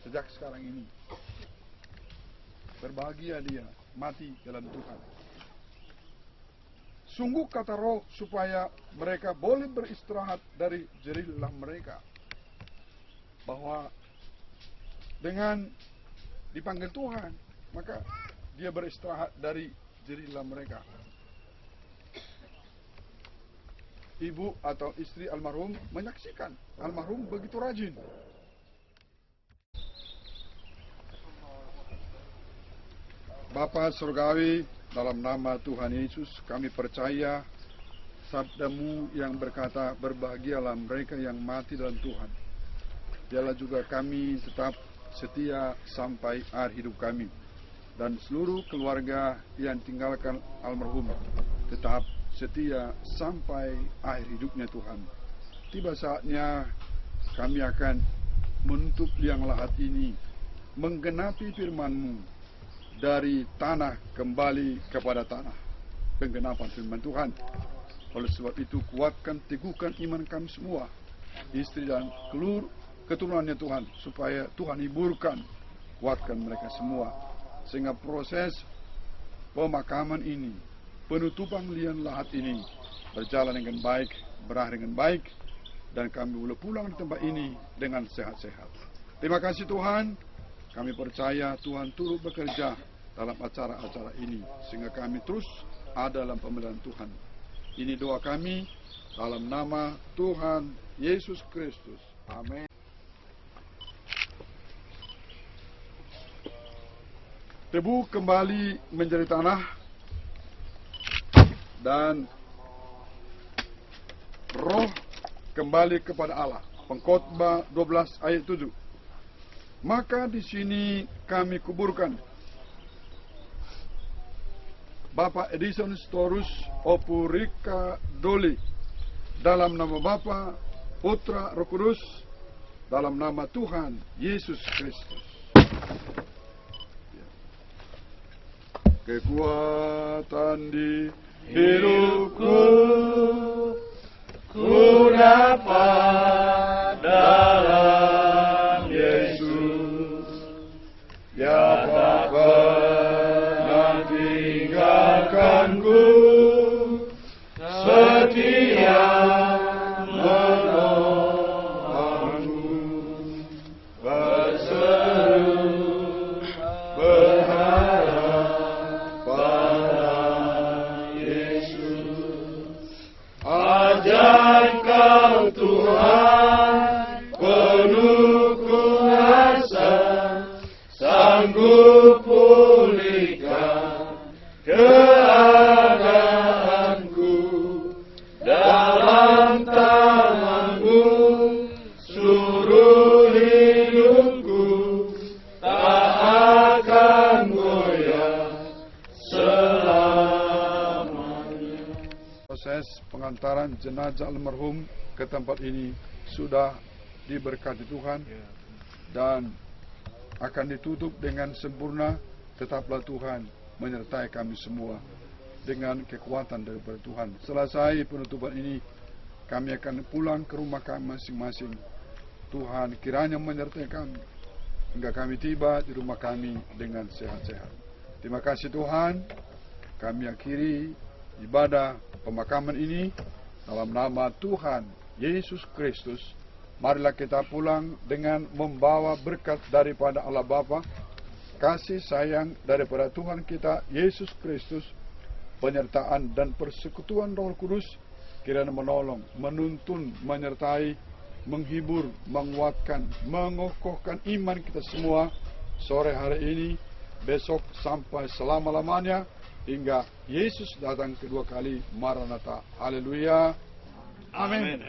sejak sekarang ini. Berbahagia dia mati dalam Tuhan. Sungguh kata Roh, supaya mereka boleh beristirahat dari jerih lelah mereka. Bahwa dengan dipanggil Tuhan, maka dia beristirahat dari jerih lelah mereka. Ibu atau istri almarhum menyaksikan almarhum begitu rajin. Bapa Surgawi, dalam nama Tuhan Yesus kami percaya sabda-Mu yang berkata, berbahagialah mereka yang mati dalam Tuhan. Biarlah juga kami tetap setia sampai akhir hidup kami, dan seluruh keluarga yang tinggalkan almarhum tetap setia sampai akhir hidupnya Tuhan. Tiba saatnya kami akan menutup liang lahat ini, menggenapi firman-Mu, dari tanah kembali kepada tanah. Penggenapan firman Tuhan. Oleh sebab itu kuatkan, teguhkan iman kami semua, istri dan keturunannya Tuhan, supaya Tuhan hiburkan, kuatkan mereka semua, sehingga proses pemakaman ini, penutupan liang lahat ini berjalan dengan baik, berakhir dengan baik, dan kami boleh pulang di tempat ini dengan sehat-sehat. Terima kasih Tuhan. Kami percaya Tuhan turut bekerja dalam acara-acara ini, sehingga kami terus ada dalam pemeliharaan Tuhan. Ini doa kami dalam nama Tuhan Yesus Kristus. Amin. Debu kembali menjadi tanah, dan roh kembali kepada Allah. Pengkhotbah 12 ayat 7. Maka di sini kami kuburkan Bapak Edison Storus Opurika Doli, dalam nama Bapa, Putra, Roh Kudus, dalam nama Tuhan Yesus Kristus. Kekuatan di hidupku ku dapat dalam Yesus. Ya Bapa, tinggalkanku, setia menolongku, berseru berharap pada Yesus. Ajar Kau Tuhan, penuh kuasa, sanggup pulihkan keadaanku, dalam tangan-Mu seluruh hidupku tak akan goyah selamanya. Proses pengantaran jenazah almarhum ke tempat ini sudah diberkati Tuhan dan akan ditutup dengan sempurna. Tetaplah Tuhan menyertai kami semua dengan kekuatan daripada Tuhan. Selesai penutupan ini, kami akan pulang ke rumah kami masing-masing. Tuhan kiranya menyertai kami hingga kami tiba di rumah kami dengan sehat-sehat. Terima kasih Tuhan. Kami akhiri ibadah pemakaman ini dalam nama Tuhan Yesus Kristus. Marilah kita pulang dengan membawa berkat daripada Allah Bapa, kasih sayang daripada Tuhan kita Yesus Kristus, penyertaan dan persekutuan Roh Kudus kiranya menolong, menuntun, menyertai, menghibur, menguatkan, mengokohkan iman kita semua sore hari ini, besok sampai selama-lamanya hingga Yesus datang kedua kali. Maranatha. Haleluya. Amin.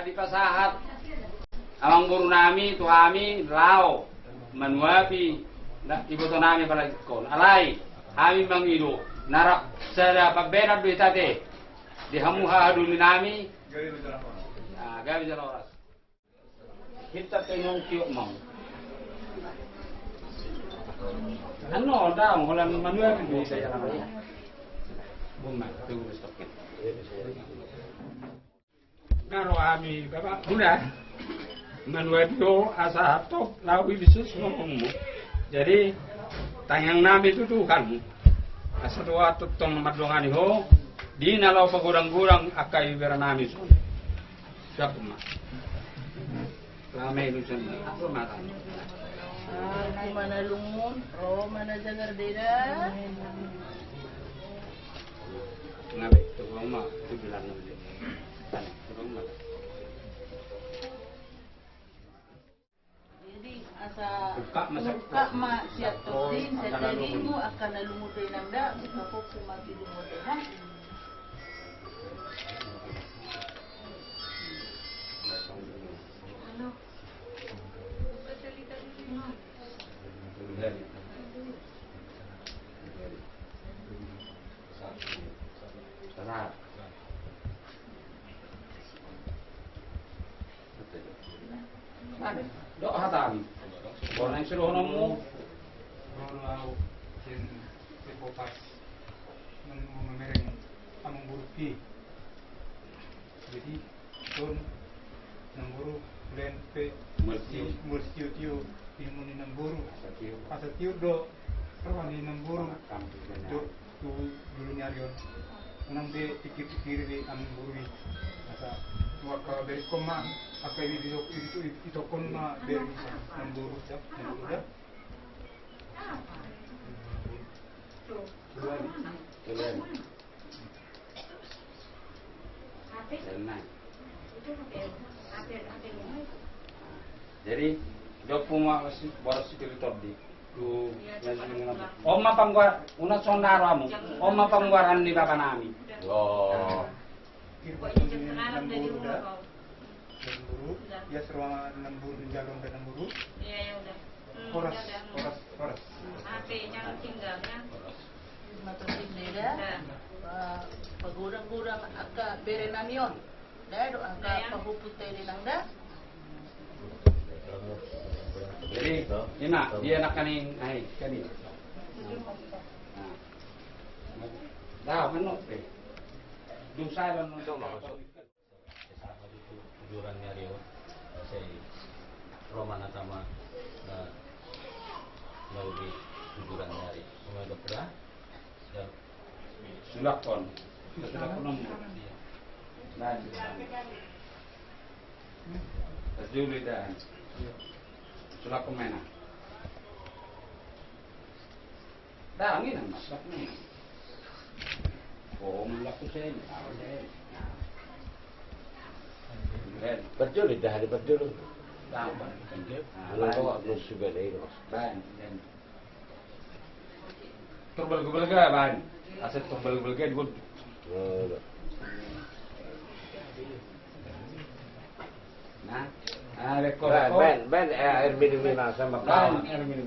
Kadipasahat amang guru nami tu kami lao manuapi ibu tu nami palagi kon alai kami mangido narak sada pabena duitate di hamuha dulu nami gawi jalan oras kita tengok tiok mau ano dah holan manuapi bisa jalan buma tunggu stopin naro ami bapak bunda manuadio asa top lawi bisus ngomongmu jadi tayang nami itu Tuhan asa doa tutong madongani ho di nalau pagurang-gurang akai beranami son siapa mak lama itu son apa mata mana lungun ro mana jagar deda ngabe tu mama tu bilang nanti jadi asa buka mak siap todin setelimu akan nalumutin nanda buka po kumati lumutin ha ano salah dok hatam orang yang suruh nomu Rolau sin sepopas memereng amang buruki. Jadi ton namburu len pe mursiu tiu pinmuni namburu asa tiu do rawani namburu do tu dulu nyarion unang de pikir-pikir di amang buru asa waka dari koma akai itu kon ma dari namburu dah jadi dok puma boros spiritor di tu oma pangguar una sondaramu oma pangguaran di bapak nami oh namburu ya serwa namburu jalur dan namburu ya udah Horas. HP-nya tinggalnya matusin deda pagurang-gurang aka berenamion dado aka pahuputay nilangda jadi ina dia nak kaning ai kaning dah menok deh dosa lan tujuran Rio saya Romana Tama melalui tujuran dari Sungai Dokter dan Sulakon sudah penuh dan Juli dan Sulakon mana dah ini nama Sulakon oh melakukan saya berjul dah ada berjul dah belum bawa belum juga deh ban terbel-bel ke ban aset terbel-bel ke dulu nah rekor ben air minum sama ban air minum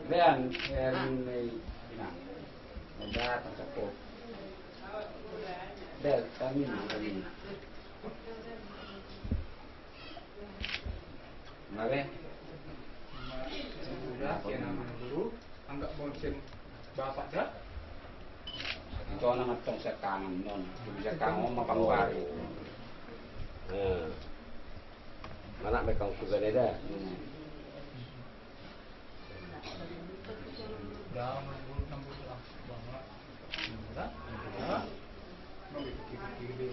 ben air minum nah ada tercakup del kami Mare. Sudah ya nama guru anggap bonsen bapak dah. Itu nama tong sekangan non, bisa kamu mapangwari. Mana mereka suka dah. Dah guru nambur lah bangga. Dah. Mau pikir-pikir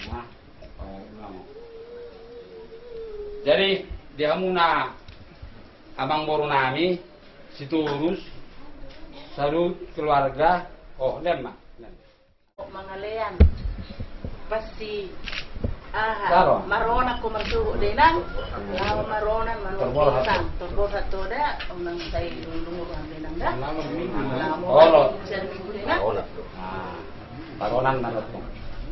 Nah, jadi dia muna abang boru nami siturus salut keluarga lemma mangalean pasti marona ko marsuho denang marona manukisan torbosa toda unang say lumuruhan denang da olo minggu denang Paronan manot mo.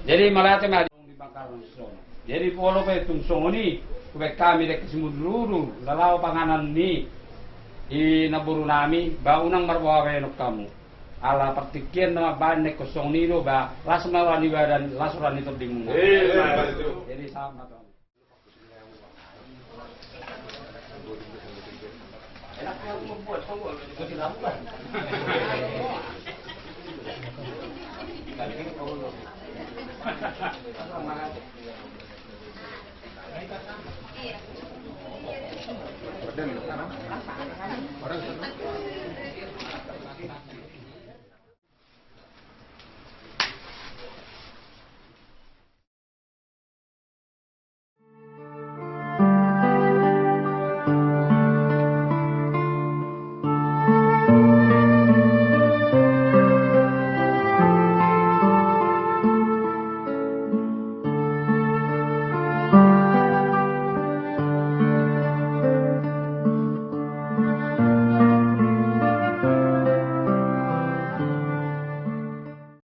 Jadi malate madong di bangkaron sono. Jadi polo pa itong soni, kubek kami dek simudluru, lalaw panganan ni inaburu nami, ba unang marwawenok kamu. Ala partikian na banek kosong nilo ba lasmawani ba dan lasuran itu di mungo. Jadi sama to. Enak yang membuat kamu itu dilakukan.